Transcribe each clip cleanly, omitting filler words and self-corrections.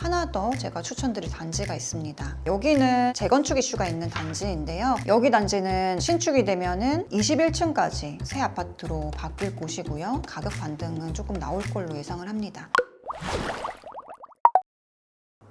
하나 더 제가 추천드릴 단지가 있습니다. 여기는 재건축 이슈가 있는 단지인데요. 여기 단지는 신축이 되면은 21층까지 새 아파트로 바뀔 곳이고요. 가격 반등은 조금 나올 걸로 예상을 합니다.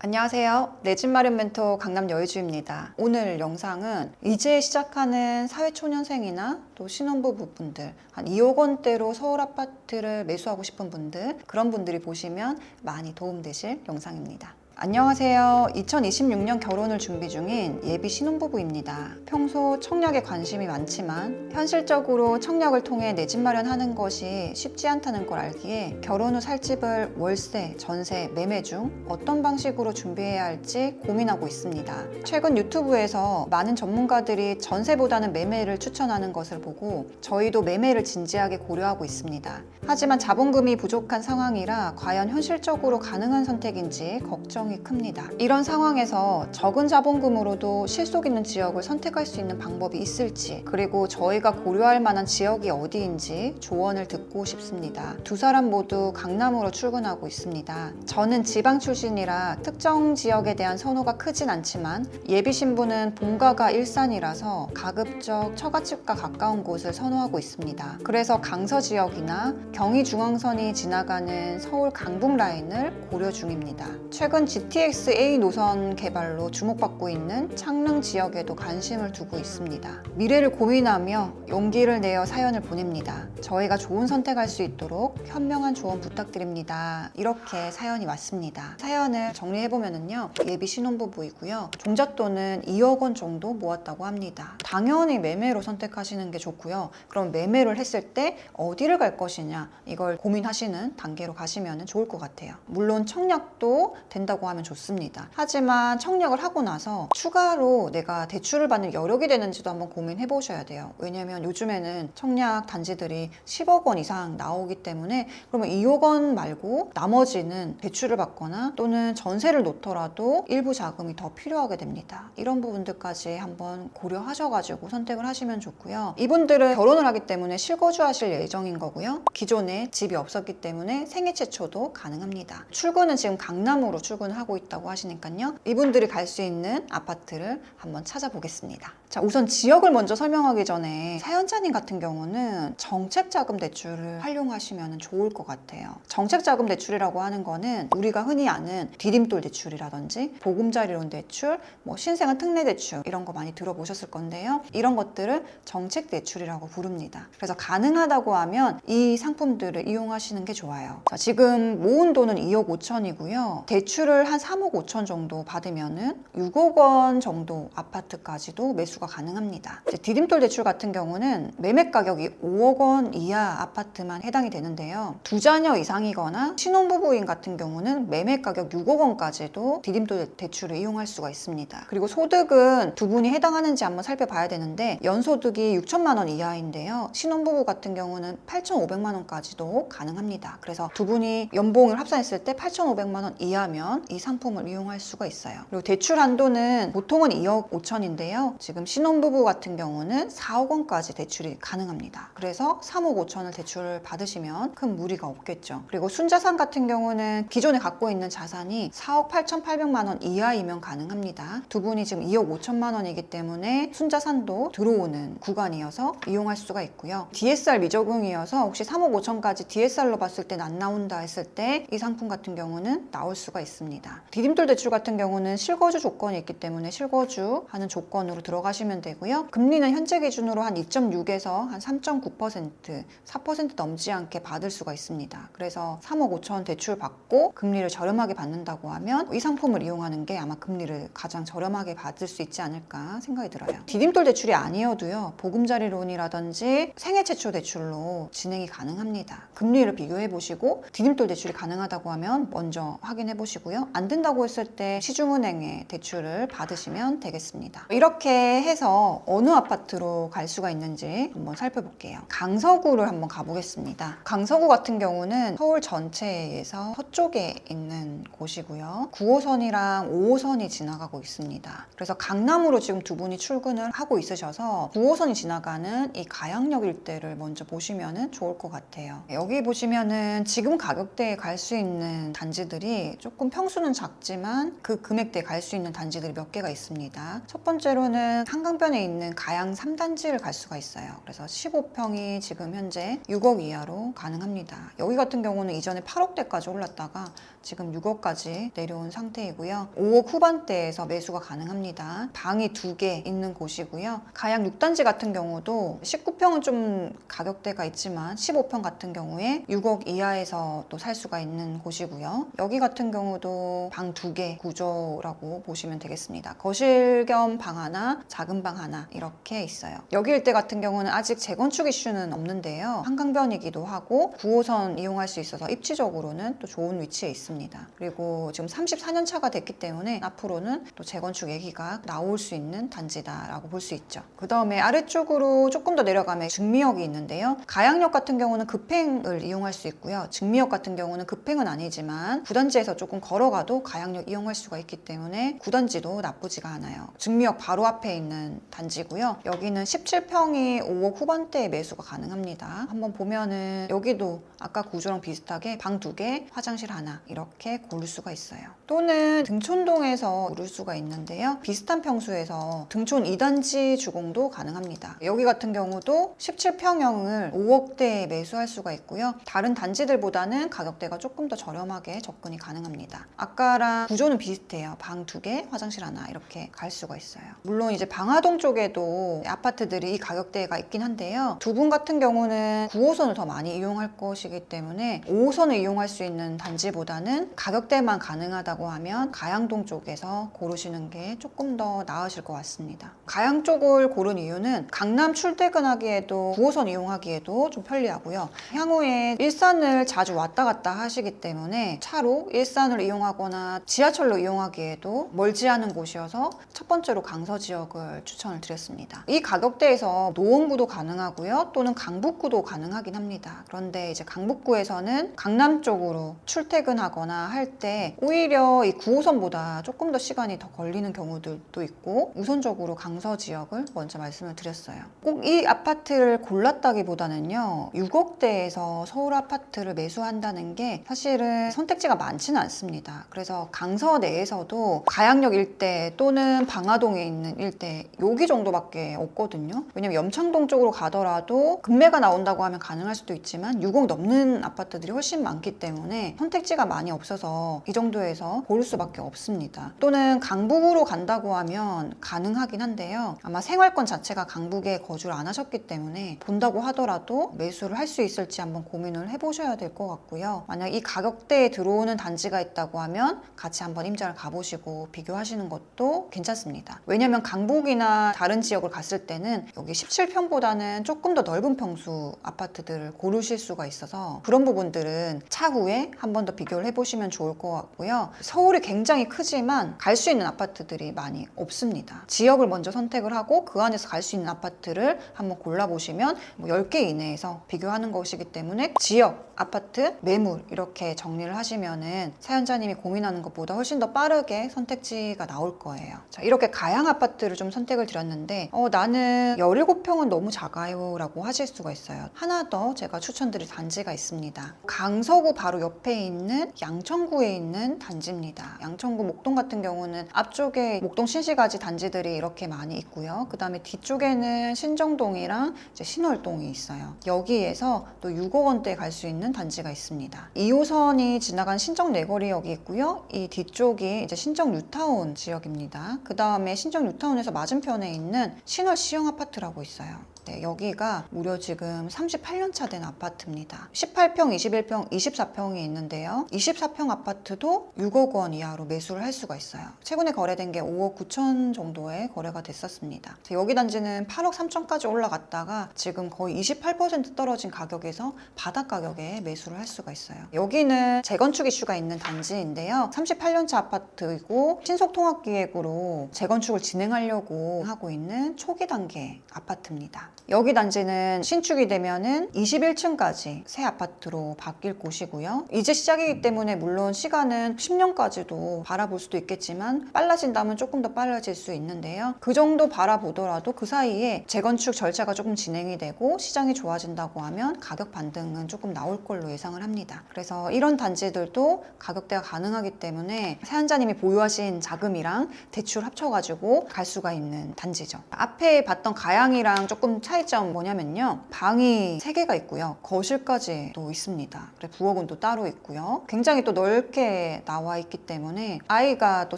안녕하세요. 내 집 마련 멘토 강남 여의주입니다. 오늘 영상은 이제 시작하는 사회초년생이나 또 신혼부부분들 한 2억 원대로 서울 아파트를 매수하고 싶은 분들, 그런 분들이 보시면 많이 도움되실 영상입니다. 안녕하세요. 2026년 결혼을 준비 중인 예비 신혼부부입니다. 평소 청약에 관심이 많지만 현실적으로 청약을 통해 내 집 마련하는 것이 쉽지 않다는 걸 알기에 결혼 후 살 집을 월세, 전세, 매매 중 어떤 방식으로 준비해야 할지 고민하고 있습니다. 최근 유튜브에서 많은 전문가들이 전세보다는 매매를 추천하는 것을 보고 저희도 매매를 진지하게 고려하고 있습니다. 하지만 자본금이 부족한 상황이라 과연 현실적으로 가능한 선택인지 걱정이 큽니다. 이런 상황에서 적은 자본금으로도 실속 있는 지역을 선택할 수 있는 방법이 있을지, 그리고 저희가 고려할 만한 지역이 어디인지 조언을 듣고 싶습니다. 두 사람 모두 강남으로 출근하고 있습니다. 저는 지방 출신이라 특정 지역에 대한 선호가 크진 않지만 예비 신부는 본가가 일산이라서 가급적 처갓집과 가까운 곳을 선호하고 있습니다. 그래서 강서 지역이나 경의중앙선이 지나가는 서울 강북 라인을 고려 중입니다. 최근 GTX-A 노선 개발로 주목받고 있는 창릉 지역에도 관심을 두고 있습니다. 미래를 고민하며 용기를 내어 사연을 보냅니다. 저희가 좋은 선택할 수 있도록 현명한 조언 부탁드립니다. 이렇게 사연이 왔습니다. 사연을 정리해보면요, 예비 신혼부부이고요. 종잣돈은 2억 원 정도 모았다고 합니다. 당연히 매매로 선택하시는 게 좋고요. 그럼 매매를 했을 때 어디를 갈 것이냐, 이걸 고민하시는 단계로 가시면 좋을 것 같아요. 물론 청약도 된다고 하면 좋습니다. 하지만 청약을 하고 나서 추가로 내가 대출을 받는 여력이 되는지도 한번 고민해 보셔야 돼요. 왜냐면 요즘에는 청약 단지들이 10억 원 이상 나오기 때문에, 그러면 2억 원 말고 나머지는 대출을 받거나 또는 전세를 놓더라도 일부 자금이 더 필요하게 됩니다. 이런 부분들까지 한번 고려하셔가지고 선택을 하시면 좋고요. 이분들은 결혼을 하기 때문에 실거주 하실 예정인 거고요. 기존에 집이 없었기 때문에 생애 최초도 가능합니다. 출근은 지금 강남으로 출근을 하고 있다고 하시니까요. 이분들이 갈 수 있는 아파트를 한번 찾아보겠습니다. 자, 우선 지역을 먼저 설명하기 전에 사연자님 같은 경우는 정책자금 대출을 활용하시면 좋을 것 같아요. 정책자금 대출이라고 하는 거는 우리가 흔히 아는 디딤돌 대출이라든지 보금자리론 대출, 신생아 특례 대출, 이런 거 많이 들어보셨을 건데요. 이런 것들을 정책 대출이라고 부릅니다. 그래서 가능하다고 하면 이 상품들을 이용하시는 게 좋아요. 자, 지금 모은 돈은 2억 5천이고요. 대출을 한 3억 5천 정도 받으면은 6억 원 정도 아파트까지도 매수가 가능합니다. 이제 디딤돌 대출 같은 경우는 매매 가격이 5억 원 이하 아파트만 해당이 되는데요. 두 자녀 이상이거나 신혼부부인 같은 경우는 매매 가격 6억 원까지도 디딤돌 대출을 이용할 수가 있습니다. 그리고 소득은 두 분이 해당하는지 한번 살펴봐야 되는데, 연소득이 6천만 원 이하인데요. 신혼부부 같은 경우는 8,500만 원까지도 가능합니다. 그래서 두 분이 연봉을 합산했을 때 8,500만 원 이하면 이 상품을 이용할 수가 있어요. 그리고 대출 한도는 보통은 2억 5천인데요. 지금 신혼부부 같은 경우는 4억 원까지 대출이 가능합니다. 그래서 3억 5천을 대출을 받으시면 큰 무리가 없겠죠. 그리고 순자산 같은 경우는 기존에 갖고 있는 자산이 4억 8,800만 원 이하이면 가능합니다. 두 분이 지금 2억 5천만 원이기 때문에 순자산도 들어오는 구간이어서 이용할 수가 있고요. DSR 미적응이어서 혹시 3억 5천까지 DSR로 봤을 땐 안 나온다 했을 때 이 상품 같은 경우는 나올 수가 있습니다. 디딤돌 대출 같은 경우는 실거주 조건이 있기 때문에 실거주하는 조건으로 들어가시면 되고요. 금리는 현재 기준으로 한 2.6에서 한 3.9%, 4% 넘지 않게 받을 수가 있습니다. 그래서 3억 5천 대출 받고 금리를 저렴하게 받는다고 하면 이 상품을 이용하는 게 아마 금리를 가장 저렴하게 받을 수 있지 않을까 생각이 들어요. 디딤돌 대출이 아니어도요, 보금자리론이라든지 생애 최초 대출로 진행이 가능합니다. 금리를 비교해 보시고 디딤돌 대출이 가능하다고 하면 먼저 확인해 보시고요. 안 된다고 했을 때 시중은행에 대출을 받으시면 되겠습니다. 이렇게 해서 어느 아파트로 갈 수가 있는지 한번 살펴볼게요. 강서구를 한번 가보겠습니다. 강서구 같은 경우는 서울 전체에서 서쪽에 있는 곳이고요. 9호선이랑 5호선이 지나가고 있습니다. 그래서 강남으로 지금 두 분이 출근을 하고 있으셔서 9호선이 지나가는 이 가양역 일대를 먼저 보시면 좋을 것 같아요. 여기 보시면은 지금 가격대에 갈 수 있는 단지들이 조금 평소 평수는 작지만 그 금액대에 갈 수 있는 단지들이 몇 개가 있습니다. 첫 번째로는 한강변에 있는 가양 3단지를 갈 수가 있어요. 그래서 15평이 지금 현재 6억 이하로 가능합니다. 여기 같은 경우는 이전에 8억대까지 올랐다가 지금 6억까지 내려온 상태이고요. 5억 후반대에서 매수가 가능합니다. 방이 2개 있는 곳이고요. 가양 6단지 같은 경우도 19평은 좀 가격대가 있지만 15평 같은 경우에 6억 이하에서 또 살 수가 있는 곳이고요. 여기 같은 경우도 방 2개 구조라고 보시면 되겠습니다. 거실 겸 방 하나, 작은 방 하나 이렇게 있어요. 여기 일대 같은 경우는 아직 재건축 이슈는 없는데요. 한강변이기도 하고 9호선 이용할 수 있어서 입지적으로는 또 좋은 위치에 있습니다. 그리고 지금 34년 차가 됐기 때문에 앞으로는 또 재건축 얘기가 나올 수 있는 단지다라고 볼 수 있죠. 그 다음에 아래쪽으로 조금 더 내려가면 증미역이 있는데요. 가양역 같은 경우는 급행을 이용할 수 있고요. 증미역 같은 경우는 급행은 아니지만 9단지에서 조금 걸어가도 가양역 이용할 수가 있기 때문에 9단지도 나쁘지가 않아요. 증미역 바로 앞에 있는 단지고요. 여기는 17평이 5억 후반대에 매수가 가능합니다. 한번 보면은 여기도 아까 구조랑 비슷하게 방 2개, 화장실 하나 이렇게 고를 수가 있어요. 또는 등촌동에서 고를 수가 있는데요. 비슷한 평수에서 등촌 2단지 주공도 가능합니다. 여기 같은 경우도 17평형을 5억대에 매수할 수가 있고요. 다른 단지들보다는 가격대가 조금 더 저렴하게 접근이 가능합니다. 아까랑 구조는 비슷해요. 방 2개, 화장실 하나 이렇게 갈 수가 있어요. 물론 이제 방화동 쪽에도 아파트들이 이 가격대가 있긴 한데요. 두 분 같은 경우는 9호선을 더 많이 이용할 것이기 때문에 5호선을 이용할 수 있는 단지보다는 가격대만 가능하다고 하면 가양동 쪽에서 고르시는 게 조금 더 나으실 것 같습니다. 가양 쪽을 고른 이유는 강남 출퇴근하기에도 9호선 이용하기에도 좀 편리하고요. 향후에 일산을 자주 왔다 갔다 하시기 때문에 차로 일산을 이용하거나 지하철로 이용하기에도 멀지 않은 곳이어서 첫 번째로 강서 지역을 추천을 드렸습니다. 이 가격대에서 노원구도 가능하고요. 또는 강북구도 가능하긴 합니다. 그런데 이제 강북구에서는 강남 쪽으로 출퇴근하거나 할 때 오히려 이 9호선보다 조금 더 시간이 더 걸리는 경우들도 있고 우선적으로 강서 지역을 먼저 말씀을 드렸어요. 꼭 이 아파트를 골랐다기보다는요. 6억대에서 서울 아파트를 매수한다는 게 사실은 선택지가 많지는 않습니다. 그래서 강서 내에서도 가양역 일대 또는 방화동에 있는 일대 여기 정도밖에 없거든요. 왜냐면 염창동 쪽으로 가더라도 급매가 나온다고 하면 가능할 수도 있지만 6억 넘는 아파트들이 훨씬 많기 때문에 선택지가 많이 없어서 이 정도에서 고를 수밖에 없습니다. 또는 강북으로 간다고 하면 가능하긴 한데요. 아마 생활권 자체가 강북에 거주를 안 하셨기 때문에 본다고 하더라도 매수를 할 수 있을지 한번 고민을 해보셔야 될 것 같고요. 만약 이 가격대에 들어오는 단지가 있다고 하면 같이 한번 임장을 가보시고 비교하시는 것도 괜찮습니다. 왜냐면 강북이나 다른 지역을 갔을 때는 여기 17평보다는 조금 더 넓은 평수 아파트들을 고르실 수가 있어서 그런 부분들은 차후에 한 번 더 비교를 해보시면 좋을 것 같고요. 서울이 굉장히 크지만 갈 수 있는 아파트들이 많이 없습니다. 지역을 먼저 선택을 하고 그 안에서 갈 수 있는 아파트를 한번 골라보시면 10개 이내에서 비교하는 것이기 때문에 지역, 아파트, 매물 이렇게 정리를 하시면은 사연자님이 고민하는 것보다 훨씬 더 빠르게 선택지가 나올 거예요. 자, 이렇게 가양 아파트를 좀 선택을 드렸는데 나는 17평은 너무 작아요 라고 하실 수가 있어요. 하나 더 제가 추천드릴 단지가 있습니다. 강서구 바로 옆에 있는 양천구에 있는 단지입니다. 양천구 목동 같은 경우는 앞쪽에 목동 신시가지 단지들이 이렇게 많이 있고요. 그 다음에 뒤쪽에는 신정동이랑 이제 신월동이 있어요. 여기에서 또 6억 원대에 갈 수 있는 단지가 있습니다. 2호선이 지나간 신정 내거리역이 있고요. 이 뒤쪽이 이제 신정 뉴타운 지역입니다. 그 다음에 신정 뉴타운에서 맞은편에 있는 신월 시형 아파트라고 있어요. 네, 여기가 무려 지금 38년 차 된 아파트입니다. 18평, 21평, 24평이 있는데요. 24평 아파트도 6억 원 이하로 매수를 할 수가 있어요. 최근에 거래된 게 5억 9천 정도에 거래가 됐었습니다. 여기 단지는 8억 3천까지 올라갔다가 지금 거의 28% 떨어진 가격에서 바닥 가격에 매수를 할 수가 있어요. 여기는 재건축 이슈가 있는 단지인데요. 38년 차 아파트이고 신속통합기획으로 재건축을 진행하려고 하고 있는 초기 단계 아파트입니다. 여기 단지는 신축이 되면은 21층까지 새 아파트로 바뀔 곳이고요. 이제 시작이기 때문에 물론 시간은 10년까지도 바라볼 수도 있겠지만 빨라진다면 조금 더 빨라질 수 있는데요. 그 정도 바라보더라도 그 사이에 재건축 절차가 조금 진행이 되고 시장이 좋아진다고 하면 가격 반등은 조금 나올 걸로 예상을 합니다. 그래서 이런 단지들도 가격대가 가능하기 때문에 사연자님이 보유하신 자금이랑 대출 합쳐가지고 갈 수가 있는 단지죠. 앞에 봤던 가양이랑 조금 차이점 뭐냐면요. 방이 3개가 있고요. 거실까지 또 있습니다. 그래 부엌은 또 따로 있고요. 굉장히 또 넓게 나와 있기 때문에 아이가 또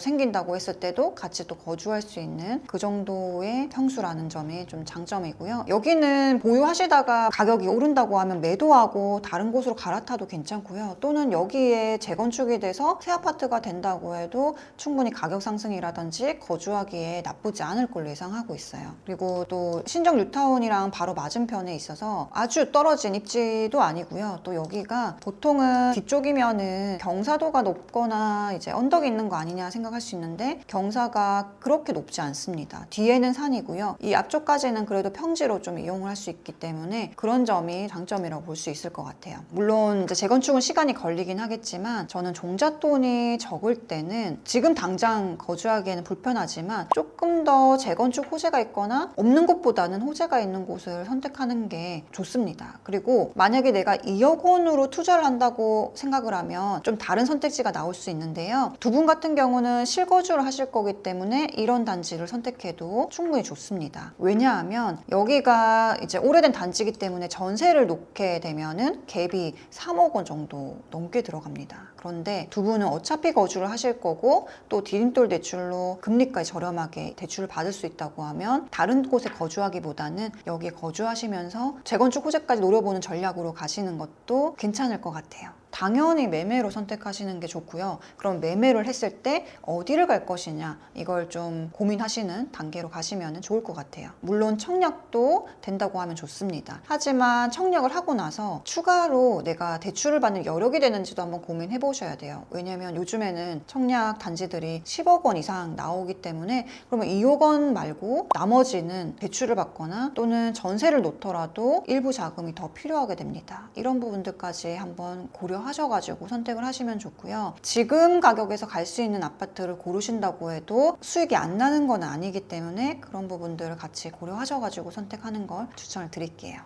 생긴다고 했을 때도 같이 또 거주할 수 있는 그 정도의 평수라는 점이 좀 장점이고요. 여기는 보유하시다가 가격이 오른다고 하면 매도하고 다른 곳으로 갈아타도 괜찮고요. 또는 여기에 재건축이 돼서 새 아파트가 된다고 해도 충분히 가격 상승이라든지 거주하기에 나쁘지 않을 걸로 예상하고 있어요. 그리고 또 신정 뉴타운이랑 바로 맞은편에 있어서 아주 떨어진 입지도 아니고요. 또 여기가 보통은 뒤쪽이면은 경사도가 높거나 이제 언덕이 있는 거 아니냐 생각할 수 있는데 경사가 그렇게 높지 않습니다. 뒤에는 산이고요. 이 앞쪽까지는 그래도 평지로 좀 이용을 할 수 있기 때문에 그런 점이 장점이라고 볼 수 있을 것 같아요. 물론 이제 재건축은 시간이 걸리긴 하겠지만 저는 종잣돈이 적을 때는 지금 당장 거주하기에는 불편하지만 조금 더 재건축 호재가 있거나 없는 곳보다는 호재가 있는 곳을 선택하는 게 좋습니다. 그리고 만약에 내가 2억 원으로 투자를 한다고 생각을 하면 좀 다른 선택지가 나올 수 있는데요. 두 분 같은 경우는 실거주를 하실 거기 때문에 이런 단지를 선택해도 충분히 좋습니다. 왜냐하면 여기가 이제 오래된 단지이기 때문에 전세를 놓게 되면은 갭이 3억 원 정도 넘게 들어갑니다. 그런데 두 분은 어차피 거주를 하실 거고 또 디딤돌 대출로 금리까지 저렴하게 대출을 받을 수 있다고 하면 다른 곳에 거주하기보다는 여기에 거주하시면서 재건축 호재까지 노려보는 전략으로 가시는 것도 괜찮을 것 같아요. 당연히 매매로 선택하시는 게 좋고요. 그럼 매매를 했을 때 어디를 갈 것이냐 이걸 좀 고민하시는 단계로 가시면 좋을 것 같아요. 물론 청약도 된다고 하면 좋습니다. 하지만 청약을 하고 나서 추가로 내가 대출을 받는 여력이 되는지도 한번 고민해 보셔야 돼요. 왜냐하면 요즘에는 청약 단지들이 10억 원 이상 나오기 때문에 그러면 2억 원 말고 나머지는 대출을 받거나 또는 전세를 놓더라도 일부 자금이 더 필요하게 됩니다. 이런 부분들까지 한번 고려하셔가지고 선택을 하시면 좋고요. 지금 가격에서 갈 수 있는 아파트를 고르신다고 해도 수익이 안 나는 건 아니기 때문에 그런 부분들을 같이 고려하셔가지고 선택하는 걸 추천을 드릴게요.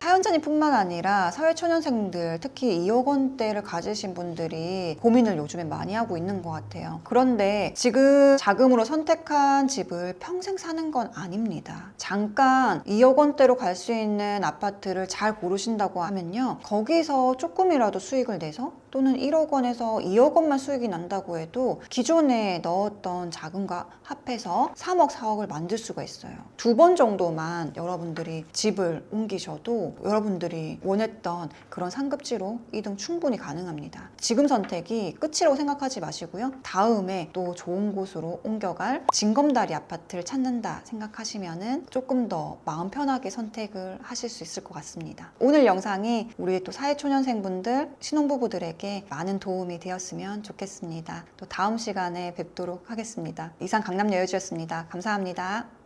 사연자님뿐만 아니라 사회초년생들, 특히 2억 원대를 가지신 분들이 고민을 요즘에 많이 하고 있는 것 같아요. 그런데 지금 자금으로 선택한 집을 평생 사는 건 아닙니다. 잠깐 2억 원대로 갈 수 있는 아파트를 잘 고르신다고 하면요. 거기서 조금이라도 수익을 내서 또는 1억 원에서 2억 원만 수익이 난다고 해도 기존에 넣었던 자금과 합해서 3억, 4억을 만들 수가 있어요. 2번 정도만 여러분들이 집을 옮기셔도 여러분들이 원했던 그런 상급지로 이동 충분히 가능합니다. 지금 선택이 끝이라고 생각하지 마시고요. 다음에 또 좋은 곳으로 옮겨갈 징검다리 아파트를 찾는다 생각하시면은 조금 더 마음 편하게 선택을 하실 수 있을 것 같습니다. 오늘 영상이 우리 또 사회초년생분들, 신혼부부들에게 많은 도움이 되었으면 좋겠습니다. 또 다음 시간에 뵙도록 하겠습니다. 이상 강남여유주였습니다. 감사합니다.